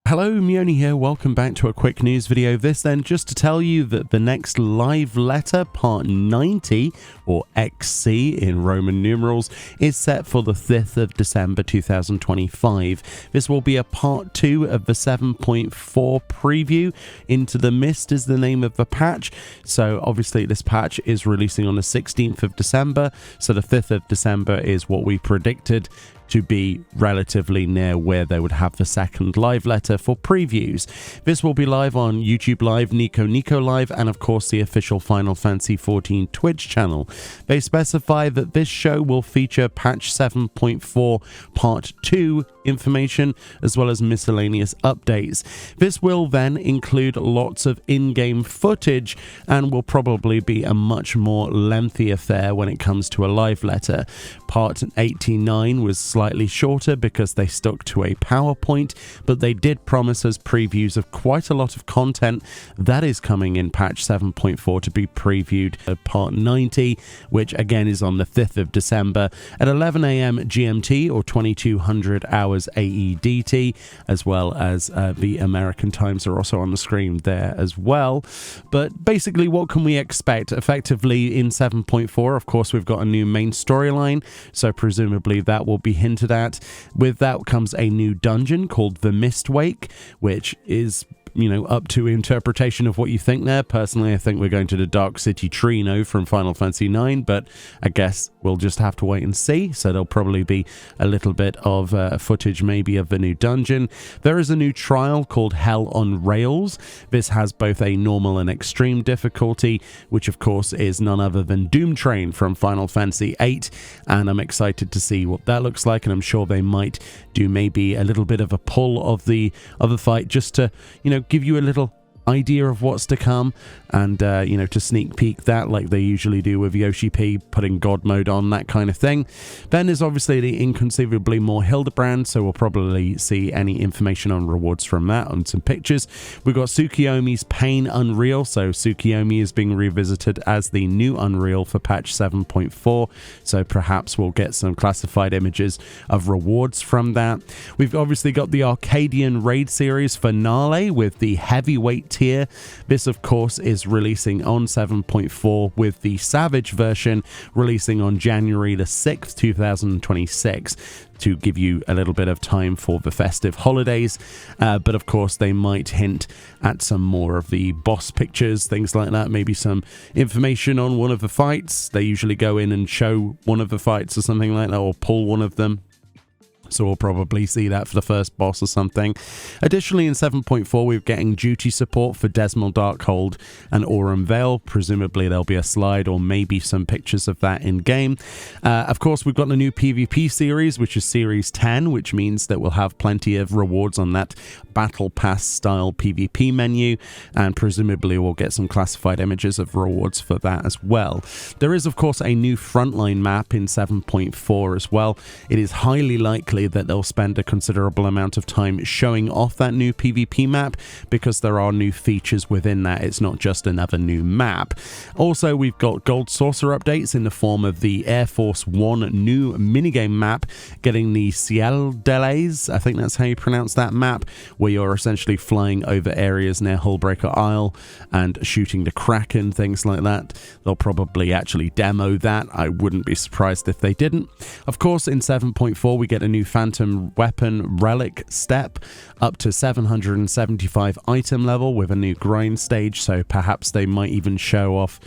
Hello, Meoni here, welcome back to a quick news video. This then just to tell you that the next live letter, part 90, or XC in Roman numerals, is set for the 5th of December 2025. This will be a part 2 of the 7.4 preview. Into the Mist is the name of the patch, so obviously this patch is releasing on the 16th of December, so the 5th of December is what we predicted to be relatively near where they would have the second live letter for previews. This will be live on YouTube Live, Nico Live, and of course the official Final Fantasy XIV Twitch channel. They specify that this show will feature patch 7.4 part 2 information as well as miscellaneous updates. This will then include lots of in-game footage and will probably be a much more lengthy affair when it comes to a live letter. Part 89 was slightly shorter because they stuck to a PowerPoint, but they did promise us previews of quite a lot of content that is coming in patch 7.4 to be previewed at part 90, which again is on the 5th of December at 11 AM GMT or 2200 hours AEDT, as well as the American times are also on the screen there as well. But basically, what can we expect? Effectively in 7.4, of course, we've got a new main storyline, so presumably that will be hinted at. With that comes a new dungeon called the Mistwake, which is, you know, up to interpretation of what you think there. Personally, I think we're going to the Dark City Trino from Final Fantasy IX, but I guess we'll just have to wait and see. So there'll probably be a little bit of footage maybe of the new dungeon. There is a new trial called Hell on Rails. This has both a normal and extreme difficulty, which of course is none other than Dawntrail from Final Fantasy VIII, and I'm excited to see what that looks like, and I'm sure they might do maybe a little bit of a pull of the fight just to, you know, give you a little idea of what's to come, and you know, to sneak peek that like they usually do with Yoshi P, putting God mode on, that kind of thing. Then there's obviously the inconceivably more Hildebrand, so we'll probably see any information on rewards from that and some pictures. We've got Tsukiyomi's Pain Unreal, so Tsukiyomi is being revisited as the new Unreal for patch 7.4, so perhaps we'll get some classified images of rewards from that. We've obviously got the Arcadian Raid Series finale with the heavyweight tier. This of course is releasing on 7.4 with the Savage version releasing on January the 6th 2026 to give you a little bit of time for the festive holidays, but of course they might hint at some more of the boss pictures, things like that, maybe some information on one of the fights. They usually go in and show one of the fights or something like that, or pull one of them. So we'll probably see that for the first boss or something. Additionally, in 7.4, we're getting duty support for Desmond Darkhold and Aurum Vale. Presumably, there'll be a slide or maybe some pictures of that in-game. Of course, we've got the new PvP series, which is Series 10, which means that we'll have plenty of rewards on that Battle Pass-style PvP menu, and presumably we'll get some classified images of rewards for that as well. There is, of course, a new frontline map in 7.4 as well. It is highly likely that they'll spend a considerable amount of time showing off that new PvP map because there are new features within that. It's not just another new map. Also, we've got Gold Saucer updates in the form of the Air Force One new minigame map, getting the Ciel Delays, I think that's how you pronounce that map, where you're essentially flying over areas near Hullbreaker Isle and shooting the Kraken, things like that. They'll probably actually demo that. I wouldn't be surprised if they didn't. Of course, in 7.4 we get a new Phantom Weapon Relic step up to 775 item level with a new grind stage, so perhaps they might even show off,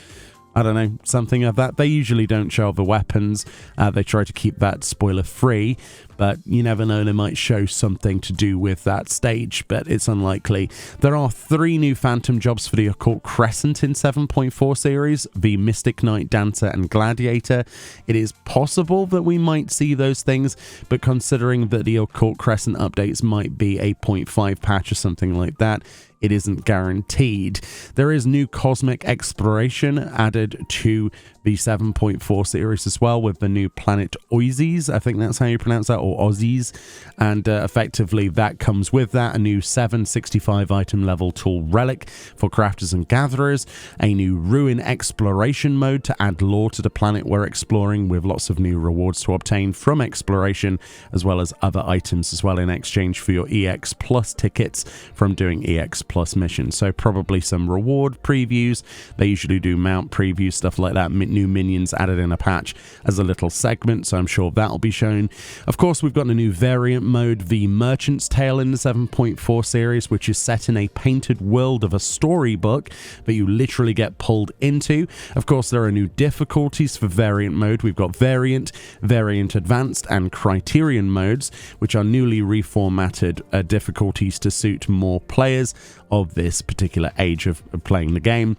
I don't know, something of that. They usually don't show off the weapons. They try to keep that spoiler free, but you never know, they might show something to do with that stage, but it's unlikely. There are 3 new Phantom jobs for the Occult Crescent in 7.4 series, the Mystic Knight, Dancer, and Gladiator. It is possible that we might see those things, but considering that the Occult Crescent updates might be a 0.5 patch or something like that, it isn't guaranteed. There is new cosmic exploration added to the 7.4 series as well, with the new planet Oisies, I think that's how you pronounce that, or Aussies, and effectively that comes with that, a new 765 item level tool relic for crafters and gatherers, a new ruin exploration mode to add lore to the planet we're exploring, with lots of new rewards to obtain from exploration, as well as other items as well in exchange for your EX Plus tickets from doing EX Plus missions. So probably some reward previews. They usually do mount previews, stuff like that. New minions added in a patch as a little segment, so I'm sure that'll be shown. Of course, we've got a new variant mode, the Merchant's Tale in the 7.4 series, which is set in a painted world of a storybook that you literally get pulled into. Of course, there are new difficulties for variant mode. We've got variant, variant advanced, and criterion modes, which are newly reformatted difficulties to suit more players of this particular age of playing the game.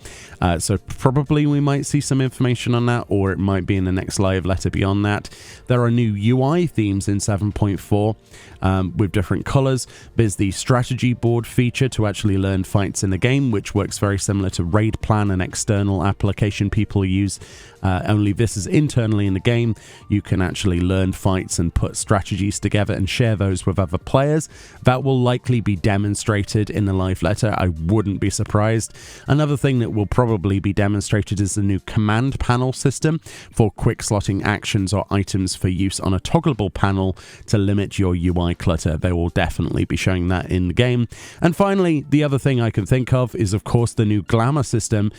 So probably we might see some information on that, or it might be in the next live letter beyond that. There are new UI themes in 7.4 with different colors. There's the strategy board feature to actually learn fights in the game, which works very similar to Raid Plan, an external application people use. Only this is internally in the game. You can actually learn fights and put strategies together and share those with other players. That will likely be demonstrated in the live letter. I wouldn't be surprised. Another thing that will probably be demonstrated is the new command panel system for quick slotting actions or items for use on a toggleable panel to limit your UI clutter. They will definitely be showing that in the game. And finally, the other thing I can think of is, of course, the new Glamour system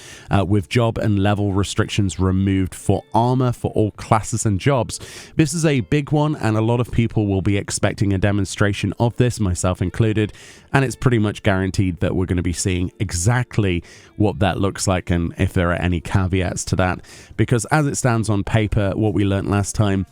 with job and level restrictions removed for armor for all classes and jobs. This is a big one, and a lot of people will be expecting a demonstration of this, myself included, and it's pretty much guaranteed that we're going to be seeing exactly what that looks like and if there are any caveats to that, because as it stands on paper, what we learned last time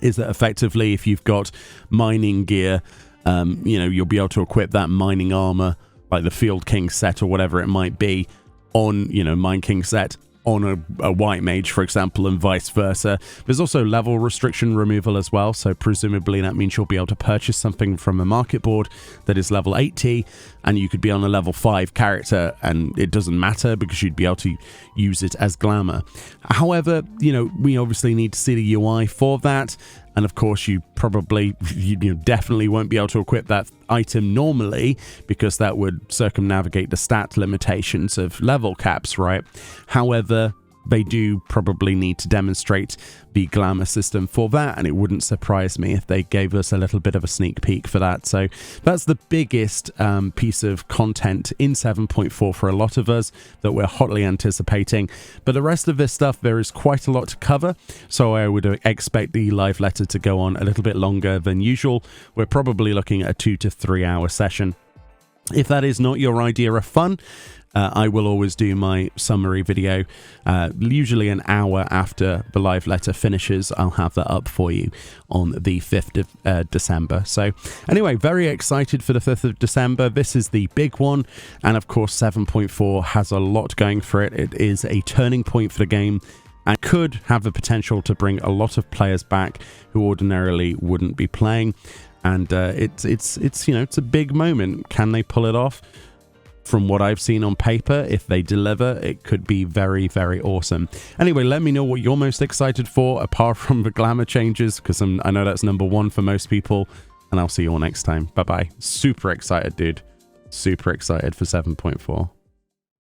is that effectively if you've got mining gear, you'll be able to equip that mining armor, like the Field King set or whatever it might be, on, Mine King set on a white mage, for example, and vice versa. There's also level restriction removal as well, so presumably that means you'll be able to purchase something from a market board that is level 80, and you could be on a level 5 character, and it doesn't matter because you'd be able to use it as Glamour. However, we obviously need to see the UI for that. And of course, you definitely won't be able to equip that item normally, because that would circumnavigate the stat limitations of level caps, right? However, they do probably need to demonstrate the Glamour system for that, and it wouldn't surprise me if they gave us a little bit of a sneak peek for that. So that's the biggest piece of content in 7.4 for a lot of us that we're hotly anticipating. But the rest of this stuff, there is quite a lot to cover, so I would expect the live letter to go on a little bit longer than usual. We're probably looking at a 2 to 3 hour session. If that is not your idea of fun, I will always do my summary video, usually an hour after the live letter finishes. I'll have that up for you on the 5th of December. So anyway, very excited for the 5th of December. This is the big one. And of course, 7.4 has a lot going for it. It is a turning point for the game and could have the potential to bring a lot of players back who ordinarily wouldn't be playing. And it's a big moment. Can they pull it off? From what I've seen on paper, if they deliver, it could be very, very awesome. Anyway, let me know what you're most excited for, apart from the Glamour changes, because I know that's number one for most people, and I'll see you all next time. Bye-bye. Super excited, dude. Super excited for 7.4.